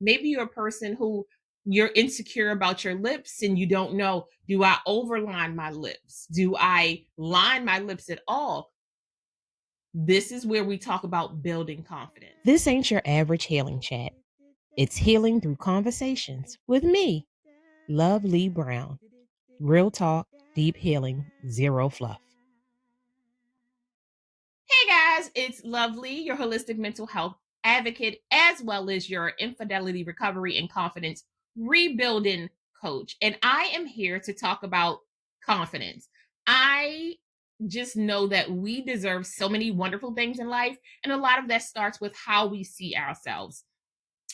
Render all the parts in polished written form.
Maybe you're a person who you're insecure about your lips and you don't know, do I overline my lips? Do I line my lips at all? This is where we talk about building confidence. This ain't your average healing chat. It's healing through conversations with me, Loveli Brown. Real talk, deep healing, zero fluff. Hey guys, it's Lovely, your holistic mental health advocate, as well as your infidelity recovery and confidence rebuilding coach. And I am here to talk about confidence. I just know that we deserve so many wonderful things in life, and a lot of that starts with how we see ourselves.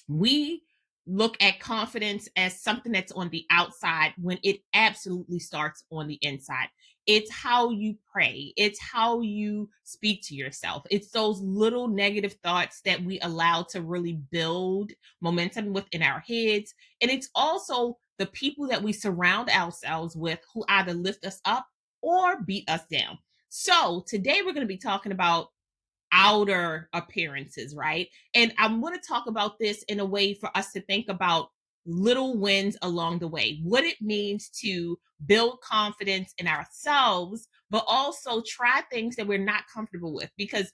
We look at confidence as something that's on the outside when it absolutely starts on the inside. It's how you pray, it's how you speak to yourself. It's those little negative thoughts that we allow to really build momentum within our heads. And it's also the people that we surround ourselves with who either lift us up or beat us down. So, today we're going to be talking about outer appearances, right? And I'm going to talk about this in a way for us to think about little wins along the way, what it means to build confidence in ourselves, but also try things that we're not comfortable with. Because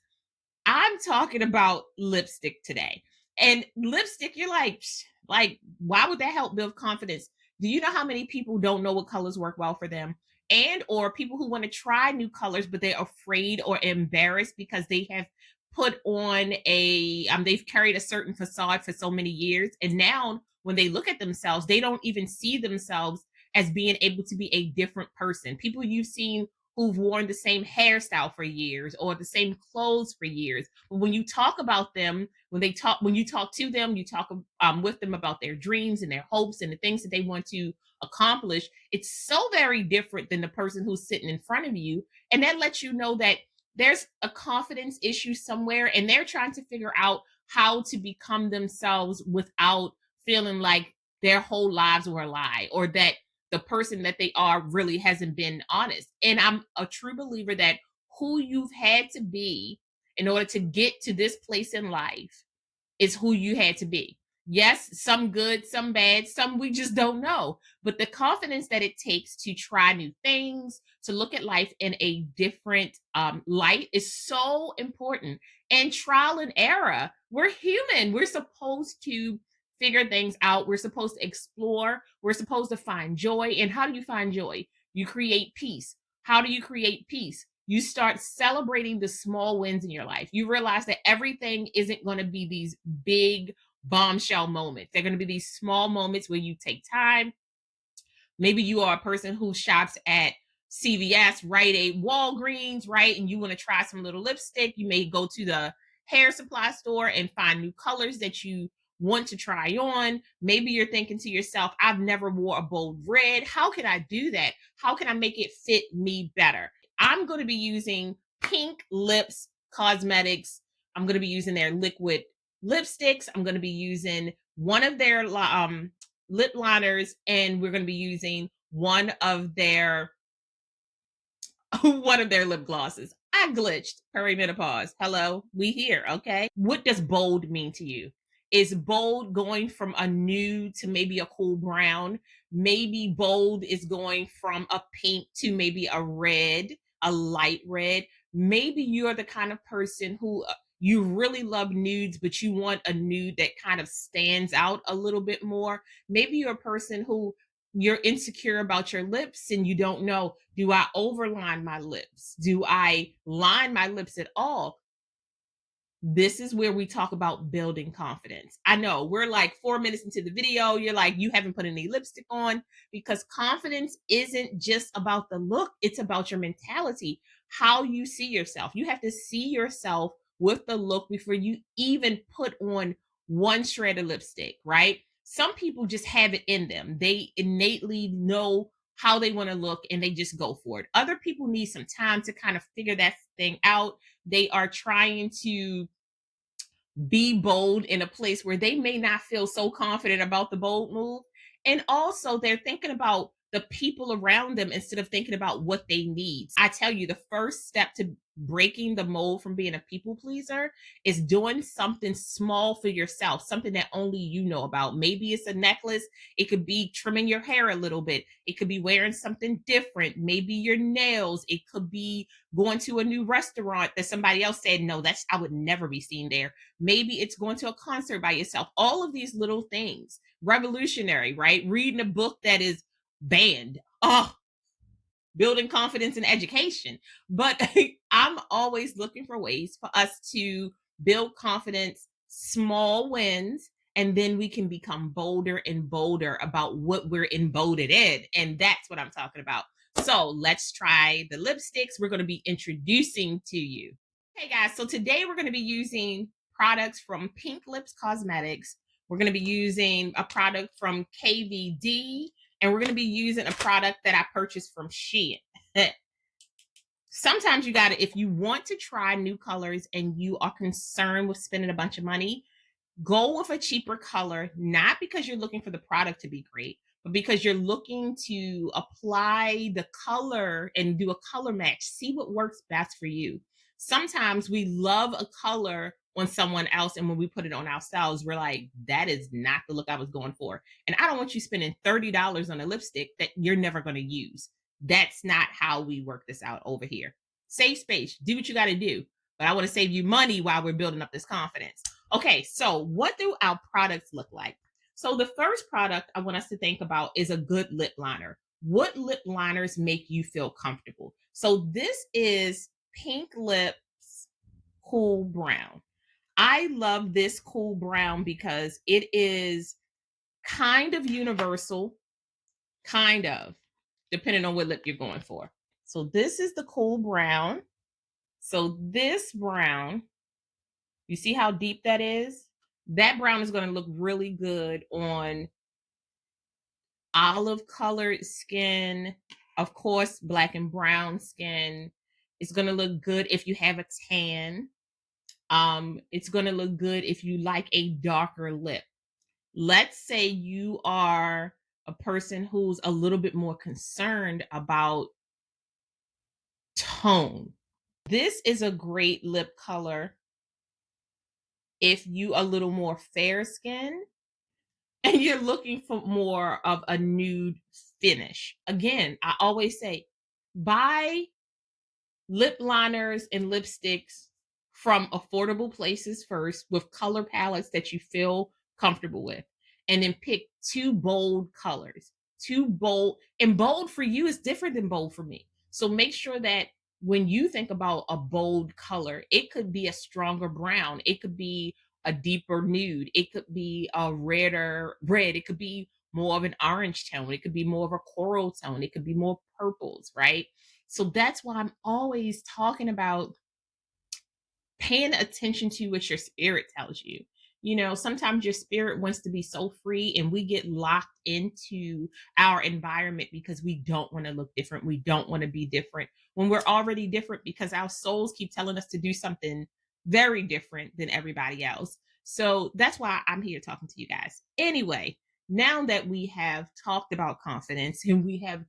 I'm talking about lipstick today. And lipstick, you're like, why would that help build confidence? Do you know how many people don't know what colors work well for them? And or people who want to try new colors, but they're afraid or embarrassed because they have put on they've carried a certain facade for so many years. And now when they look at themselves, they don't even see themselves as being able to be a different person. People you've seen who've worn the same hairstyle for years or the same clothes for years. But when you talk about them, when you talk to them, you talk with them about their dreams and their hopes and the things that they want to accomplish. It's so very different than the person who's sitting in front of you. And that lets you know that there's a confidence issue somewhere and they're trying to figure out how to become themselves without feeling like their whole lives were a lie or that the person that they are really hasn't been honest. And I'm a true believer that who you've had to be in order to get to this place in life is who you had to be. Yes, some good, some bad, some we just don't know. But the confidence that it takes to try new things, to look at life in a different light is so important. And trial and error, we're human. We're supposed to figure things out. We're supposed to explore. We're supposed to find joy. And how do you find joy? You create peace. How do you create peace? You start celebrating the small wins in your life. You realize that everything isn't going to be these big bombshell moments. They're going to be these small moments where you take time. Maybe you are a person who shops at CVS, Rite Aid, Walgreens, right? And you want to try some little lipstick. You may go to the hair supply store and find new colors that you want to try on. Maybe you're thinking to yourself, I've never wore a bold red. How can I do that? How can I make it fit me better? I'm going to be using Pink Lips Cosmetics. I'm going to be using their liquid lipsticks. I'm going to be using one of their lip liners, and we're going to be using one of their lip glosses. I glitched. Perimenopause. Hello, we here. Okay. What does bold mean to you? Is bold going from a nude to maybe a cool brown? Maybe bold is going from a pink to maybe a red, a light red. Maybe you're the kind of person who you really love nudes, but you want a nude that kind of stands out a little bit more. Maybe you're a person who you're insecure about your lips and you don't know, do I overline my lips? Do I line my lips at all? This is where we talk about building confidence. I know we're like 4 minutes into the video. You're like, you haven't put any lipstick on, because confidence isn't just about the look. It's about your mentality, how you see yourself. You have to see yourself with the look before you even put on one shred of lipstick, right? Some people just have it in them. They innately know how they want to look and they just go for it. Other people need some time to kind of figure that thing out. They are trying to be bold in a place where they may not feel so confident about the bold move. And also, they're thinking about the people around them instead of thinking about what they need. I tell you, the first step to breaking the mold from being a people pleaser is doing something small for yourself, something that only you know about. Maybe it's a necklace. It could be trimming your hair a little bit. It could be wearing something different. Maybe your nails. It could be going to a new restaurant that somebody else said, no, that's, I would never be seen there. Maybe it's going to a concert by yourself. All of these little things, revolutionary, right? Reading a book that is banned. Oh, building confidence in education. But I'm always looking for ways for us to build confidence, small wins, and then we can become bolder and bolder about what we're emboldened in. And that's what I'm talking about. So let's try the lipsticks we're going to be introducing to you. Hey guys, so today we're going to be using products from Pink Lips Cosmetics. We're going to be using a product from KVD, and we're going to be using a product that I purchased from Shein. Sometimes you got to, if you want to try new colors and you are concerned with spending a bunch of money, go with a cheaper color, not because you're looking for the product to be great, but because you're looking to apply the color and do a color match, see what works best for you. Sometimes we love a color on someone else, and when we put it on ourselves, we're like, that is not the look I was going for. And I don't want you spending $30 on a lipstick that you're never going to use. That's not how we work this out over here. Save space, do what you got to do. But I want to save you money while we're building up this confidence. Okay, so what do our products look like? So the first product I want us to think about is a good lip liner. What lip liners make you feel comfortable? So this is Pink Lips Cool Brown. I love this cool brown because it is kind of universal, kind of, depending on what lip you're going for. So this is the cool brown. So this brown, you see how deep that is? That brown is going to look really good on olive colored skin. Of course, black and brown skin. It's going to look good if you have a tan. It's going to look good if you like a darker lip. Let's say you are a person who's a little bit more concerned about tone. This is a great lip color if you a little more fair skin and you're looking for more of a nude finish. Again, I always say buy lip liners and lipsticks from affordable places first with color palettes that you feel comfortable with, and then pick two bold colors. Two bold, and bold for you is different than bold for me. So make sure that when you think about a bold color, it could be a stronger brown, it could be a deeper nude, it could be a redder red, it could be more of an orange tone, it could be more of a coral tone, it could be more purples, right? So that's why I'm always talking about paying attention to what your spirit tells you. You know, sometimes your spirit wants to be so free and we get locked into our environment because we don't want to look different. We don't want to be different when we're already different because our souls keep telling us to do something very different than everybody else. So that's why I'm here talking to you guys. Anyway, now that we have talked about confidence and we have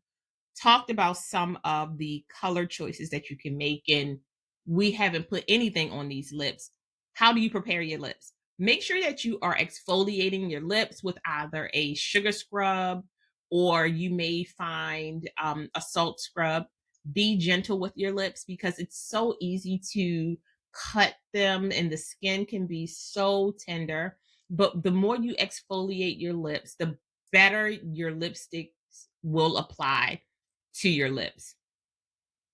talked about some of the color choices that you can make, and we haven't put anything on these lips. How do you prepare your lips? Make sure that you are exfoliating your lips with either a sugar scrub or you may find a salt scrub. Be gentle with your lips because it's so easy to cut them and the skin can be so tender. But the more you exfoliate your lips, the better your lipsticks will apply to your lips.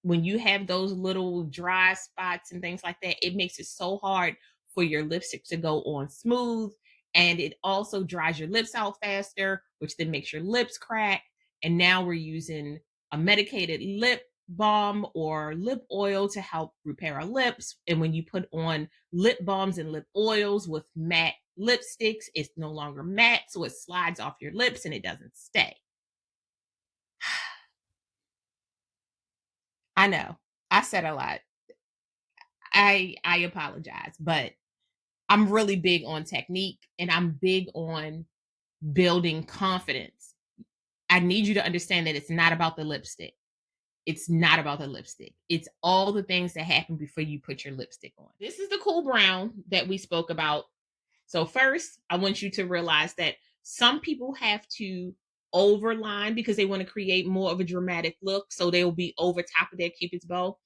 When you have those little dry spots and things like that, it makes it so hard for your lipstick to go on smooth. And it also dries your lips out faster, which then makes your lips crack. And now we're using a medicated lip balm or lip oil to help repair our lips. And when you put on lip balms and lip oils with matte lipsticks, it's no longer matte, so it slides off your lips and it doesn't stay. I know. I said a lot. I apologize, but I'm really big on technique and I'm big on building confidence. I need you to understand that it's not about the lipstick. It's not about the lipstick. It's all the things that happen before you put your lipstick on. This is the cool brown that we spoke about. So first, I want you to realize that some people have to overline because they want to create more of a dramatic look. So they'll be over top of their Cupid's bow,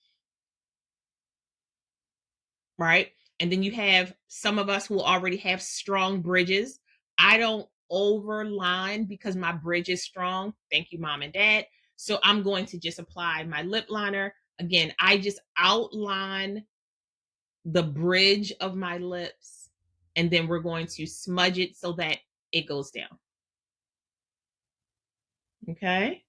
right? And then you have some of us who already have strong bridges. I don't overline because my bridge is strong. Thank you, mom and dad. So I'm going to just apply my lip liner. Again, I just outline the bridge of my lips, and then we're going to smudge it so that it goes down. Okay.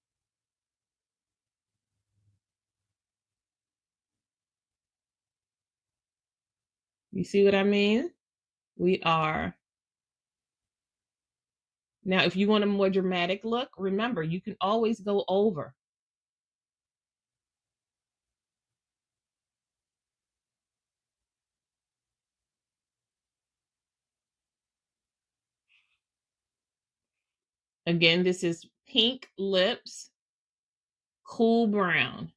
You see what I mean? We are. Now, if you want a more dramatic look, remember, you can always go over. Again, this is Pink Lips Cool Brown.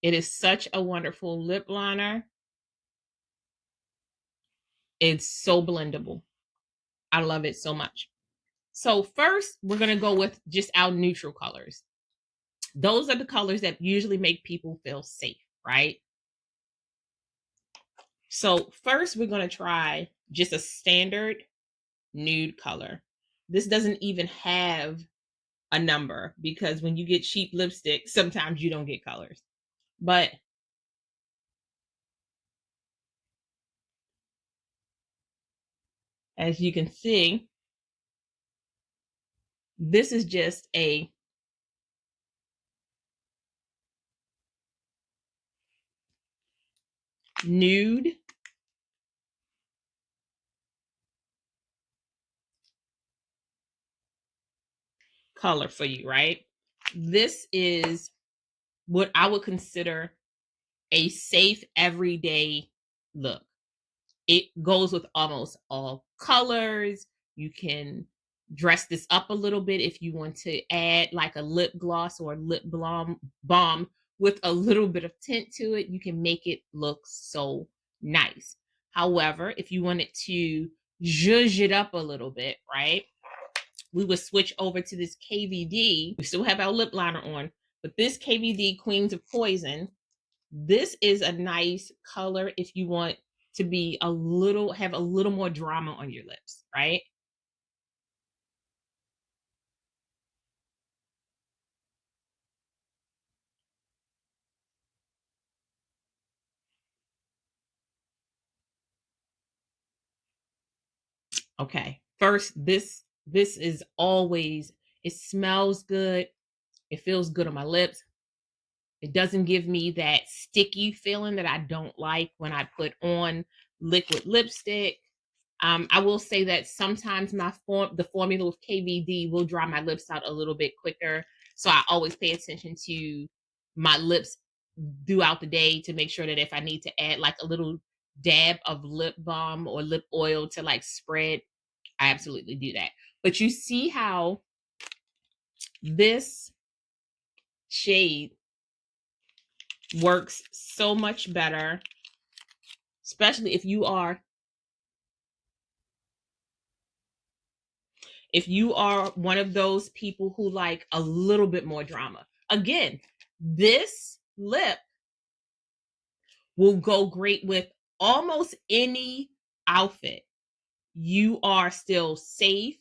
It is such a wonderful lip liner. It's so blendable. I love it so much. So first, we're going to go with just our neutral colors. Those are the colors that usually make people feel safe, right? So first, we're going to try just a standard nude color. This doesn't even have a number because when you get cheap lipstick, sometimes you don't get colors. But as you can see, this is just a nude color for you, right? This is what I would consider a safe everyday look. It goes with almost all colors. You can dress this up a little bit if you want to add like a lip gloss or a lip balm with a little bit of tint to it. You can make it look so nice. However, if you wanted to zhuzh it up a little bit, right? We would switch over to this KVD. We still have our lip liner on, but this KVD Queens of Poison, this is a nice color if you want to be have a little more drama on your lips, right? Okay. First, this is always, it smells good. It feels good on my lips. It doesn't give me that sticky feeling that I don't like when I put on liquid lipstick. I will say that sometimes the formula with KVD will dry my lips out a little bit quicker. So I always pay attention to my lips throughout the day to make sure that if I need to add like a little dab of lip balm or lip oil to like spread, I absolutely do that. But you see how this shade works so much better, especially if you are one of those people who like a little bit more drama. Again, this lip will go great with almost any outfit. You are still safe.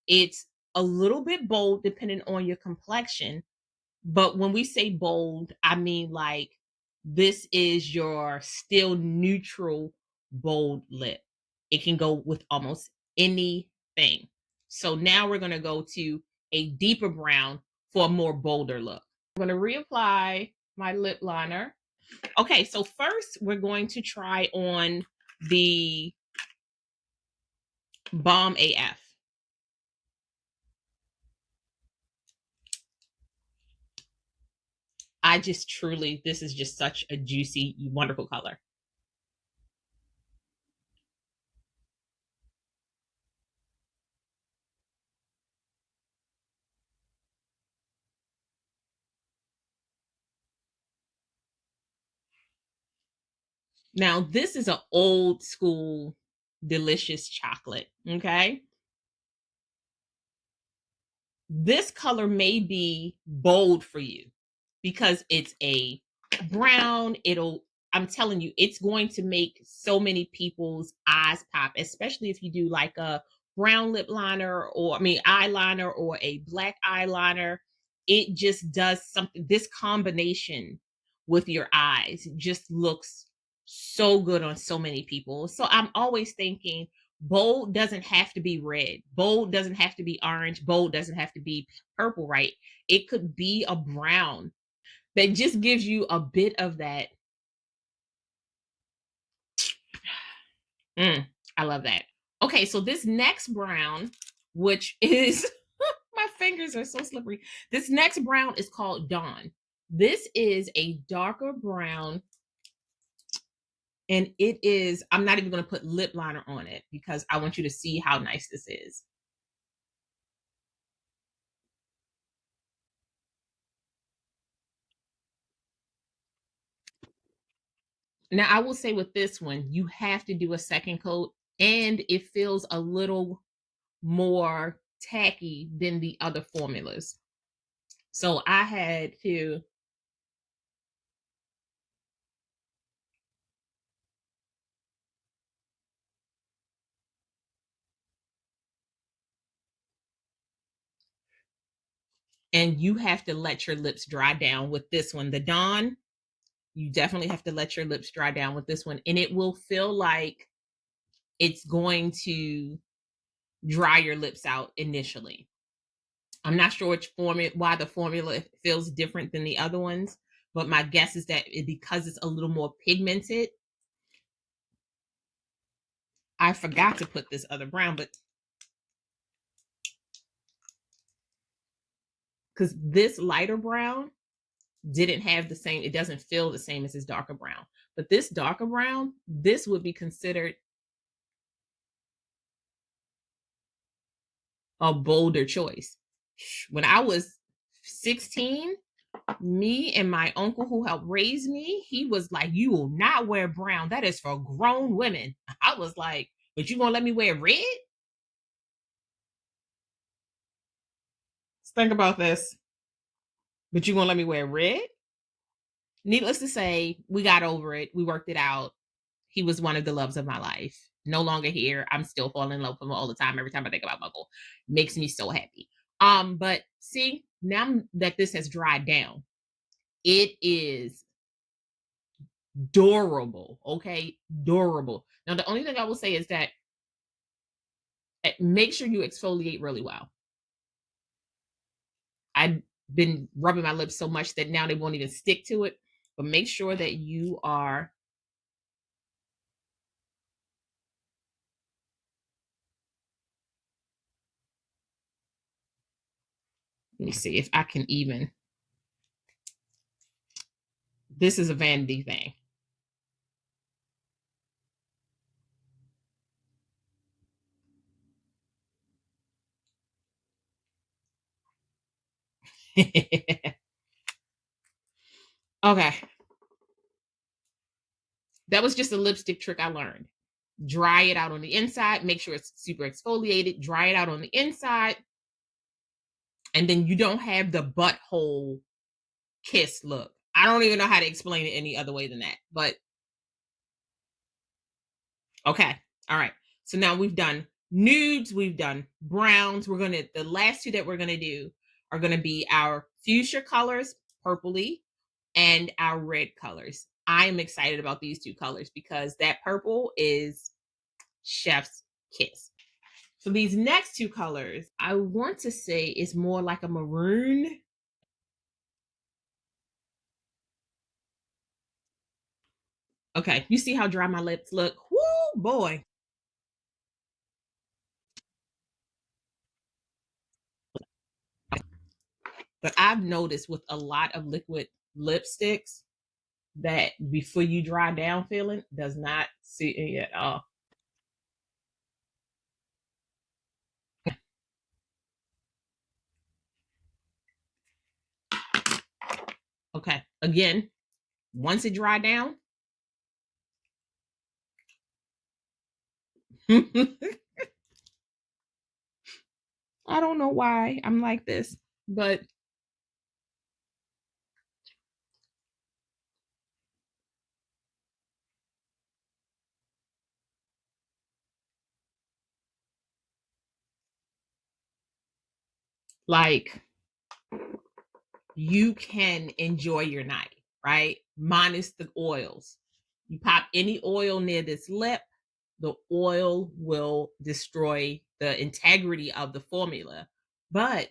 It's a little bit bold depending on your complexion. But when we say bold, I mean like this is your still neutral bold lip. It can go with almost anything. So now we're going to go to a deeper brown for a more bolder look. I'm going to reapply my lip liner. Okay, so first we're going to try on the Balm AF. This is just such a juicy, wonderful color. Now, this is an old school delicious chocolate, okay? This color may be bold for you because it's a brown. I'm telling you, it's going to make so many people's eyes pop, especially if you do like a brown lip liner, or I mean eyeliner, or a black eyeliner. It just does something. This combination with your eyes just looks so good on so many people. So I'm always thinking, bold doesn't have to be red. Bold doesn't have to be orange. Bold doesn't have to be purple, right? It could be a brown that just gives you a bit of that. I love that. Okay, so this next brown, which is my fingers are so slippery. This next brown is called Dawn. This is a darker brown, and it is, I'm not even going to put lip liner on it because I want you to see how nice this is. Now, I will say with this one, you have to do a second coat, and it feels a little more tacky than the other formulas. So I had to, and you have to let your lips dry down with this one. The Dawn, you definitely have to let your lips dry down with this one, and it will feel like it's going to dry your lips out initially. I'm not sure why the formula feels different than the other ones, but my guess is that because it's a little more pigmented. I forgot to put this other brown, but because this lighter brown didn't have the same, it doesn't feel the same as this darker brown. But this darker brown, this would be considered a bolder choice. When I was 16, me and my uncle who helped raise me, he was like, "You will not wear brown. That is for grown women." I was like, "But you gonna let me wear red?" Let's think about this. But you gonna let me wear red? Needless to say, we got over it. We worked it out. He was one of the loves of my life. No longer here. I'm still falling in love with him all the time. Every time I think about Michael, makes me so happy. But see, now that this has dried down, it is durable. Okay, durable. Now, the only thing I will say is that make sure you exfoliate really well. I've been rubbing my lips so much that now they won't even stick to it. But make sure that you are. Let me see if I can even. This is a vanity thing. Okay. That was just a lipstick trick I learned. Dry it out on the inside, make sure it's super exfoliated, dry it out on the inside, and then you don't have the butthole kiss look. I don't even know how to explain it any other way than that. But okay. All right. So now we've done nudes, we've done browns. The last two that we're gonna do are gonna be our fuchsia colors, purpley, and our red colors. I am excited about these two colors because that purple is chef's kiss. So these next two colors, I want to say is more like a maroon. Okay, you see how dry my lips look? Whoo, boy. But I've noticed with a lot of liquid lipsticks that before you dry down feeling does not suit me at all. Okay, again, once it dry down, I don't know why I'm like this, but like you can enjoy your night, right? Minus the oils. You pop any oil near this lip, the oil will destroy the integrity of the formula. But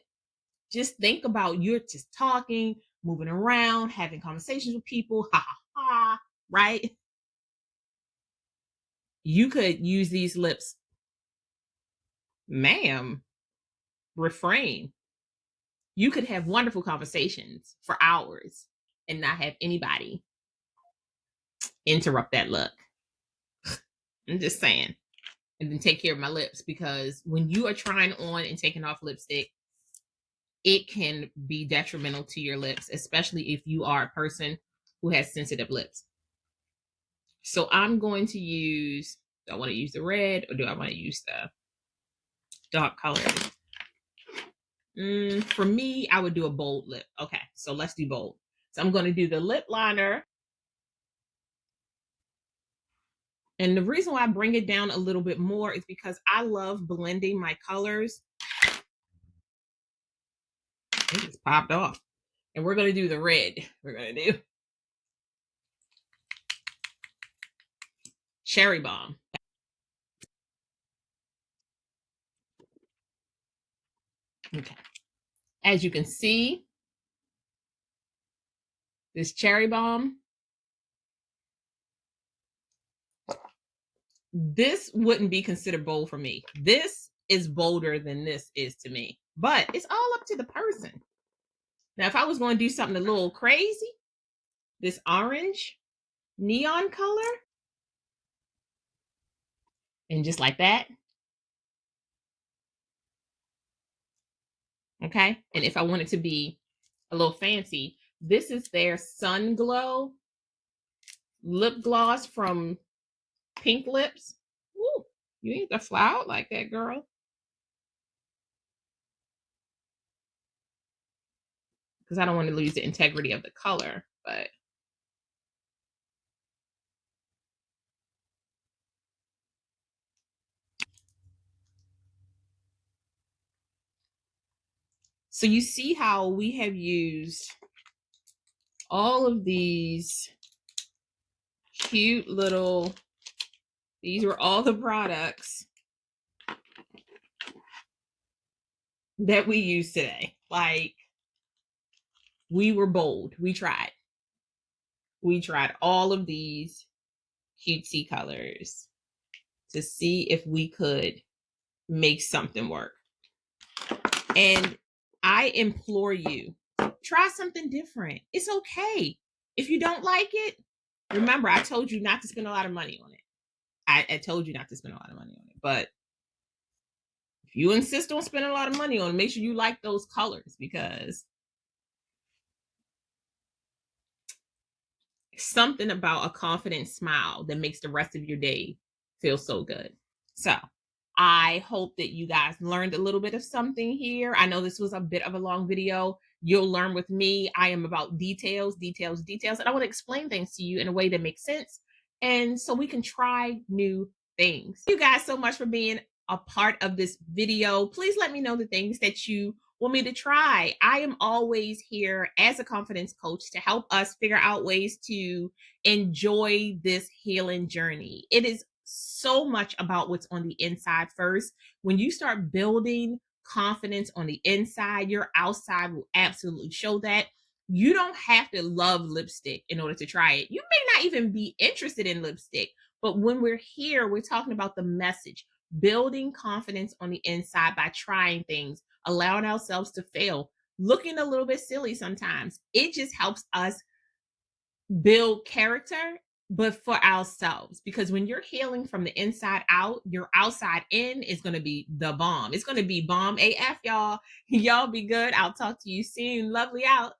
just think about you're just talking, moving around, having conversations with people, ha ha ha, right? You could use these lips, ma'am, refrain. You could have wonderful conversations for hours and not have anybody interrupt that look. I'm just saying. And then take care of my lips, because when you are trying on and taking off lipstick, it can be detrimental to your lips, especially if you are a person who has sensitive lips. So I'm going to use, do I want to use the red or do I want to use the dark color? For me, I would do a bold lip. Okay, so let's do bold. So I'm going to do the lip liner. And the reason why I bring it down a little bit more is because I love blending my colors. It just popped off. And we're going to do the red. We're going to do Cherry Bomb. Okay. As you can see, this Cherry Bomb, this wouldn't be considered bold for me. This is bolder than this is to me, but it's all up to the person. Now, if I was going to do something a little crazy, this orange neon color, and just like that. Okay. And if I want it to be a little fancy, this is their Sun Glow lip gloss from Pink Lips. Ooh, you need to fly out like that, girl. Because I don't want to lose the integrity of the color, but so you see how we have used all of these cute little, these were all the products that we used today. Like, we were bold. We tried all of these cutesy colors to see if we could make something work. And I implore you, try something different. It's okay. If you don't like it, remember, I told you not to spend a lot of money on it. I told you not to spend a lot of money on it. But if you insist on spending a lot of money on it, make sure you like those colors, because something about a confident smile that makes the rest of your day feel so good. So I hope that you guys learned a little bit of something here. I know this was a bit of a long video. You'll learn with me. I am about details, details, details. And I want to explain things to you in a way that makes sense, and so we can try new things. Thank you guys so much for being a part of this video. Please let me know the things that you want me to try. I am always here as a confidence coach to help us figure out ways to enjoy this healing journey. It is so much about what's on the inside first. When you start building confidence on the inside, your outside will absolutely show that. You don't have to love lipstick in order to try it. You may not even be interested in lipstick, but when we're here, we're talking about the message, building confidence on the inside by trying things, allowing ourselves to fail, looking a little bit silly sometimes. It just helps us build character, but for ourselves. Because when you're healing from the inside out, your outside in is going to be the bomb. It's going to be Balm AF, y'all. Y'all be good. I'll talk to you soon. Lovely out.